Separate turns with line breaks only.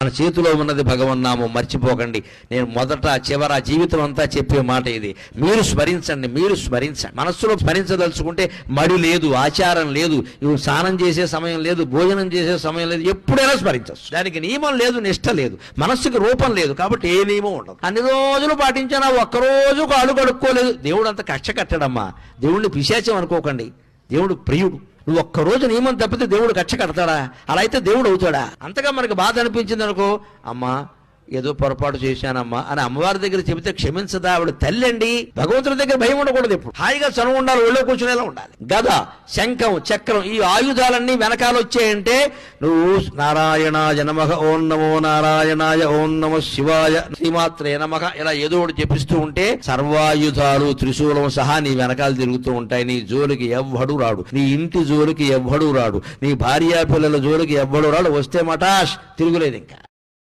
మన చేతిలో ఉన్నది భగవన్నామం, మర్చిపోకండి. నేను మొదట చివర జీవితం అంతా చెప్పే మాట ఇది. మీరు స్మరించండి. మనస్సులో స్మరించదలుచుకుంటే మడి లేదు, ఆచారం లేదు, స్నానం చేసే సమయం లేదు, భోజనం చేసే సమయం లేదు, ఎప్పుడైనా స్మరించవచ్చు. దానికి నియమం లేదు, నిష్ట లేదు, మనస్సుకి రూపం లేదు, కాబట్టి ఏ నియమం ఉండదు. అన్ని రోజులు పాటించినా ఒక్కరోజు కాళ్ళు కడుక్కోలేదు, దేవుడు అంత కక్ష కట్టడమ్మా. దేవుడిని పిశాచం అనుకోకండి, దేవుడు ప్రియుడు. నువ్వు ఒక్కరోజు నియమం తప్పితే దేవుడు కక్ష కడతాడా? అలా అయితే దేవుడు అవుతాడా? అంతగా మనకు బాధ అనిపించింది అనుకో, అమ్మా ఏదో పొరపాటు చేశానమ్మా అని అమ్మవారి దగ్గర చెబితే క్షమించదా? ఆవిడ తల్లి అండి. భగవంతుడి దగ్గర భయం ఉండకూడదు, ఎప్పుడు హాయిగా చనువు ఉండాలి, ఒళ్ళో కూర్చునేలా ఉండాలి. గద, శంఖం, చక్రం, ఈ ఆయుధాలన్నీ వెనకాల వచ్చాయంటే నువ్వు నారాయణాయ నమః, ఓం నమో నారాయణాయ, ఓం నమః శివాయ, శ్రీమాత్రే నమః ఇలా ఏదో ఒకటి చెప్పిస్తూ ఉంటే సర్వాయుధాలు త్రిశూలం సహా నీ వెనకాల తిరుగుతూ ఉంటాయి. నీ జోలికి ఎవ్వడు రాడు, నీ ఇంటి జోలికి ఎవ్వడు రాడు, నీ భార్యా పిల్లల జోలికి ఎవ్వడు రాడు. వస్తే మటాష్, తిరుగులేదు ఇంకా.